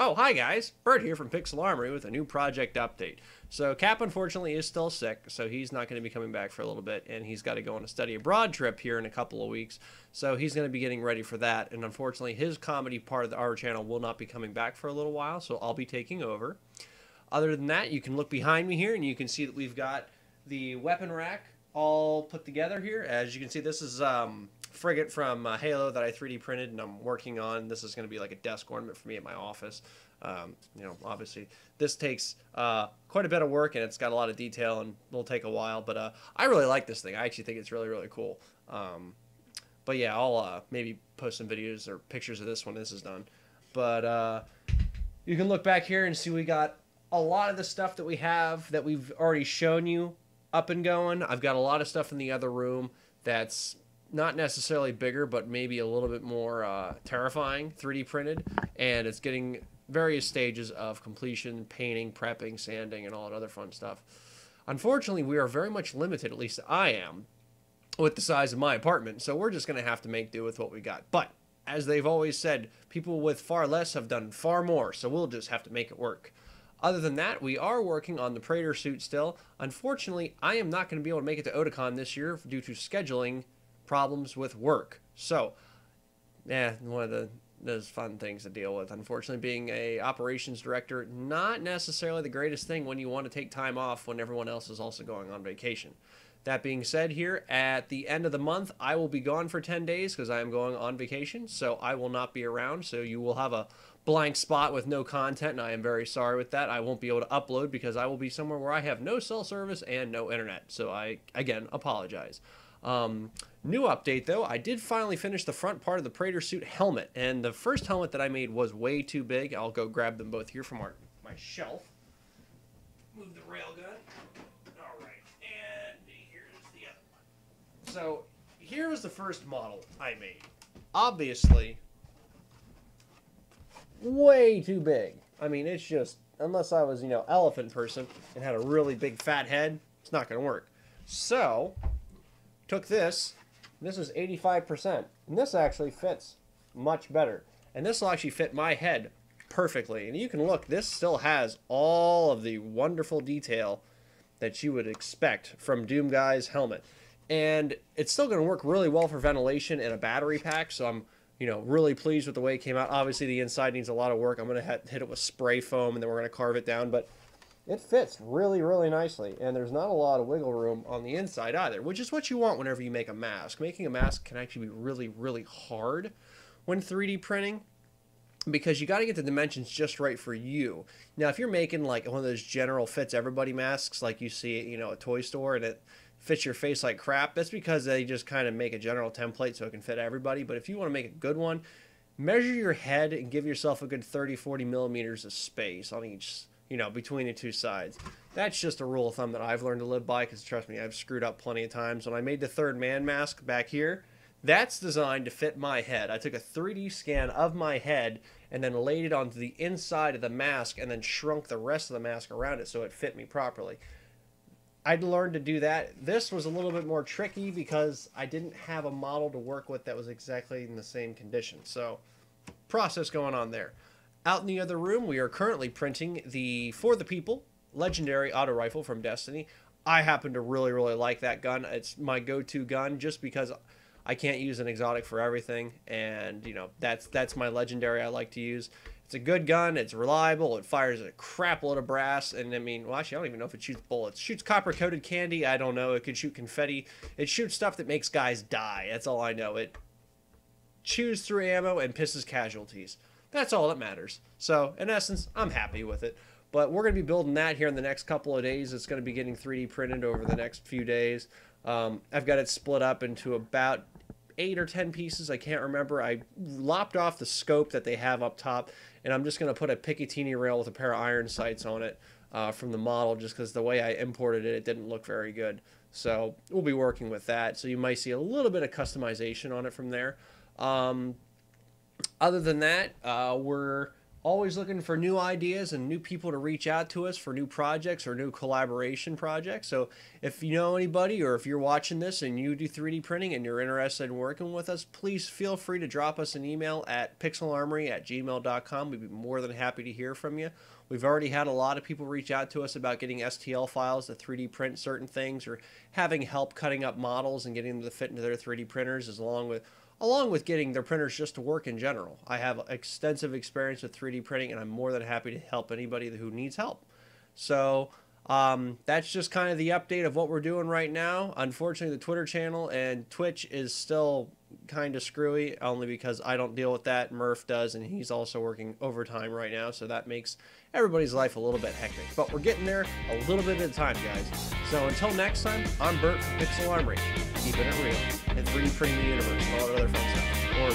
Oh, hi guys, Bert here from Pixel Armory with a new project update. So Cap unfortunately is still sick, so he's not going to be coming back for a little bit, and he's got to go on a study abroad trip here in a couple of weeks, so he's going to be getting ready for that, and unfortunately his comedy part of our channel will not be coming back for a little while, so I'll be taking over. Other than that, you can look behind me here, and you can see that we've got the weapon rack all put together here. As you can see, this is frigate from Halo that I 3D printed and I'm working on. This is going to be like a desk ornament for me at my office. Obviously this takes quite a bit of work and it's got a lot of detail and will take a while, but I really like this thing. I actually think it's really, really cool. But yeah, I'll maybe post some videos or pictures of this when this is done. But you can look back here and see we got a lot of the stuff that we have that we've already shown you up and going. I've got a lot of stuff in the other room that's not necessarily bigger, but maybe a little bit more terrifying, 3D printed, and it's getting various stages of completion, painting, prepping, sanding, and all that other fun stuff. Unfortunately, we are very much limited, at least I am, with the size of my apartment, so we're just going to have to make do with what we got. But, as they've always said, people with far less have done far more, so we'll just have to make it work. Other than that, we are working on the Praetor suit still. Unfortunately, I am not going to be able to make it to Otakon this year due to scheduling problems with work. So, one of those fun things to deal with. Unfortunately, being a operations director, not necessarily the greatest thing when you want to take time off when everyone else is also going on vacation. That being said, here at the end of the month, I will be gone for 10 days because I am going on vacation, so I will not be around, so you will have a blank spot with no content, and I am very sorry with that. I won't be able to upload because I will be somewhere where I have no cell service and no internet, so I, again, apologize. New update though, I did finally finish the front part of the Praetor suit helmet, and the first helmet that I made was way too big. I'll go grab them both here from my shelf. Move the railgun. Alright, and here's the other one. So, here was the first model I made. Obviously, way too big. I mean, it's just, unless I was, elephant person and had a really big fat head, it's not going to work. So, took this is 85%, and this actually fits much better, and this will actually fit my head perfectly. And you can look, this still has all of the wonderful detail that you would expect from Doom Guy's helmet, and it's still going to work really well for ventilation in a battery pack, so I'm really pleased with the way it came out. Obviously the inside needs a lot of work. I'm going to hit it with spray foam, and then we're going to carve it down, but it fits really, really nicely, and there's not a lot of wiggle room on the inside either, which is what you want whenever you make a mask. Making a mask can actually be really, really hard when 3D printing because you got to get the dimensions just right for you. Now, if you're making like one of those general fits everybody masks like you see at a toy store and it fits your face like crap, that's because they just kind of make a general template so it can fit everybody. But if you want to make a good one, measure your head and give yourself a good 30-40 millimeters of space on each between the two sides. That's just a rule of thumb that I've learned to live by because, trust me, I've screwed up plenty of times. When I made the third man mask back here, that's designed to fit my head. I took a 3D scan of my head and then laid it onto the inside of the mask and then shrunk the rest of the mask around it so it fit me properly. I'd learned to do that. This was a little bit more tricky because I didn't have a model to work with that was exactly in the same condition. So, process going on there. Out in the other room, we are currently printing the For the People legendary auto rifle from Destiny. I happen to really, really like that gun. It's my go-to gun just because I can't use an exotic for everything, and that's my legendary I like to use. It's a good gun. It's reliable. It fires a crap load of brass, and I mean, well, actually, I don't even know if it shoots bullets. It shoots copper-coated candy. I don't know. It could shoot confetti. It shoots stuff that makes guys die. That's all I know. It chews through ammo and pisses casualties. That's all that matters. So, in essence, I'm happy with it. But we're going to be building that here in the next couple of days. It's going to be getting 3D printed over the next few days. I've got it split up into about 8 or 10 pieces. I can't remember. I lopped off the scope that they have up top, and I'm just going to put a Picatinny rail with a pair of iron sights on it from the model just because the way I imported it, it didn't look very good. So, we'll be working with that. So, you might see a little bit of customization on it from there. Other than that, we're always looking for new ideas and new people to reach out to us for new projects or new collaboration projects. So if you know anybody, or if you're watching this and you do 3D printing and you're interested in working with us, please feel free to drop us an email at pixelarmory@gmail.com. We'd be more than happy to hear from you. We've already had a lot of people reach out to us about getting STL files to 3D print certain things, or having help cutting up models and getting them to fit into their 3D printers, along with getting their printers just to work in general. I have extensive experience with 3D printing, and I'm more than happy to help anybody who needs help. So that's just kind of the update of what we're doing right now. Unfortunately, the Twitter channel and Twitch is still kind of screwy, only because I don't deal with that. Murph does, and he's also working overtime right now, so that makes everybody's life a little bit hectic. But we're getting there a little bit at a time, guys. So until next time, I'm Bert from Pixel Armory, keeping it real and 3D printing the universe and all that other fun stuff. Or